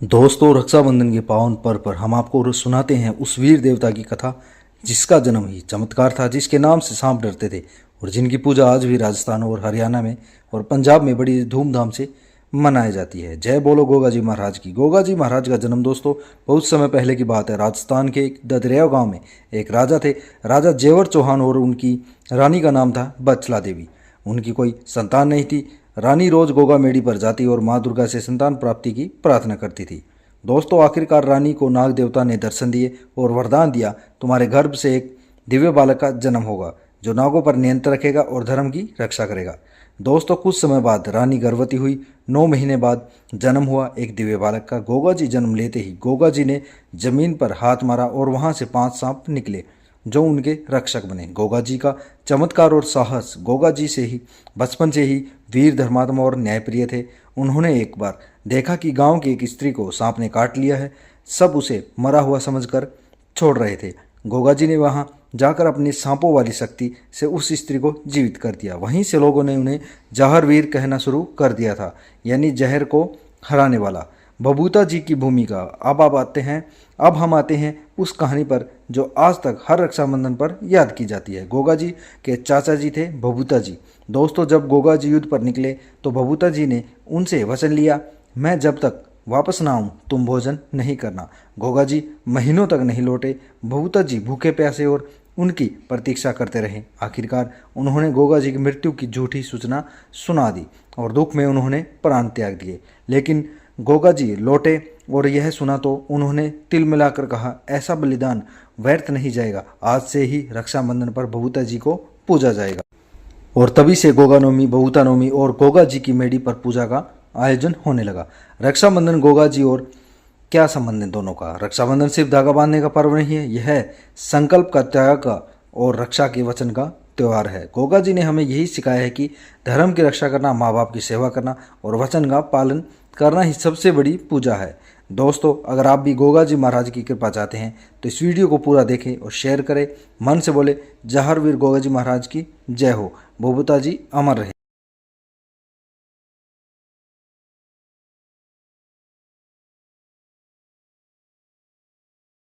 दोस्तों, रक्षाबंधन के पावन पर्व पर हम आपको सुनाते हैं उस वीर देवता की कथा जिसका जन्म ही चमत्कार था, जिसके नाम से सांप डरते थे और जिनकी पूजा आज भी राजस्थान और हरियाणा में और पंजाब में बड़ी धूमधाम से मनाई जाती है। जय बोलो गोगा जी महाराज की। गोगा जी महाराज का जन्म दोस्तों बहुत समय पहले की बात है। राजस्थान के एक ददरिया गांव में एक राजा थे, राजा जेवर चौहान, और उनकी रानी का नाम था बचला देवी। उनकी कोई संतान नहीं थी। रानी रोज गोगा मेड़ी पर जाती और माँ दुर्गा से संतान प्राप्ति की प्रार्थना करती थी। दोस्तों, आखिरकार रानी को नाग देवता ने दर्शन दिए और वरदान दिया, तुम्हारे गर्भ से एक दिव्य बालक का जन्म होगा जो नागों पर नियंत्रण रखेगा और धर्म की रक्षा करेगा। दोस्तों, कुछ समय बाद रानी गर्भवती हुई। 9 महीने बाद जन्म हुआ एक दिव्य बालक का। गोगा जी जन्म लेते ही गोगा जी ने जमीन पर हाथ मारा और वहां से 5 सांप निकले जो उनके रक्षक बने। गोगा जी का चमत्कार और साहस। गोगा जी से ही बचपन से ही वीर, धर्मात्मा और न्यायप्रिय थे। उन्होंने एक बार देखा कि गांव की एक स्त्री को सांप ने काट लिया है। सब उसे मरा हुआ समझकर छोड़ रहे थे। गोगा जी ने वहां जाकर अपनी सांपों वाली शक्ति से उस स्त्री को जीवित कर दिया। वहीं से लोगों ने उन्हें जहर वीर कहना शुरू कर दिया था, यानी जहर को हराने वाला। बबूता जी की भूमिका। अब हम आते हैं उस कहानी पर जो आज तक हर रक्षाबंधन पर याद की जाती है। गोगा जी के चाचा जी थे बबूता जी। दोस्तों, जब गोगा जी युद्ध पर निकले तो बबूता जी ने उनसे वचन लिया, मैं जब तक वापस ना आऊं तुम भोजन नहीं करना। गोगा जी महीनों तक नहीं लौटे। बबूता जी भूखे प्यासे और उनकी प्रतीक्षा करते रहे। आखिरकार उन्होंने गोगा जी की मृत्यु की झूठी सूचना सुना दी और दुख में उन्होंने प्राण त्याग दिए। लेकिन गोगा जी लौटे और यह सुना तो उन्होंने तिल मिलाकर कहा, ऐसा बलिदान व्यर्थ नहीं जाएगा। आज से ही रक्षाबंधन पर बबूता जी को पूजा जाएगा। और तभी से गोगा नवमी, बबूता नवमी और गोगा जी की मेड़ी पर पूजा का आयोजन होने लगा। रक्षाबंधन, गोगा जी और क्या संबंध है दोनों का? रक्षाबंधन सिर्फ धागा बांधने का पर्व नहीं है, यह संकल्प का, त्याग का और रक्षा के वचन का त्यौहार है। गोगा जी ने हमें यही सिखाया है कि धर्म की रक्षा करना, माँ बाप की सेवा करना और वचन का पालन करना ही सबसे बड़ी पूजा है। दोस्तों, अगर आप भी गोगा जी महाराज की कृपा चाहते हैं तो इस वीडियो को पूरा देखें और शेयर करें। मन से बोले, जहर वीर गोगा जी महाराज की जय हो। बबूता जी अमर रहे।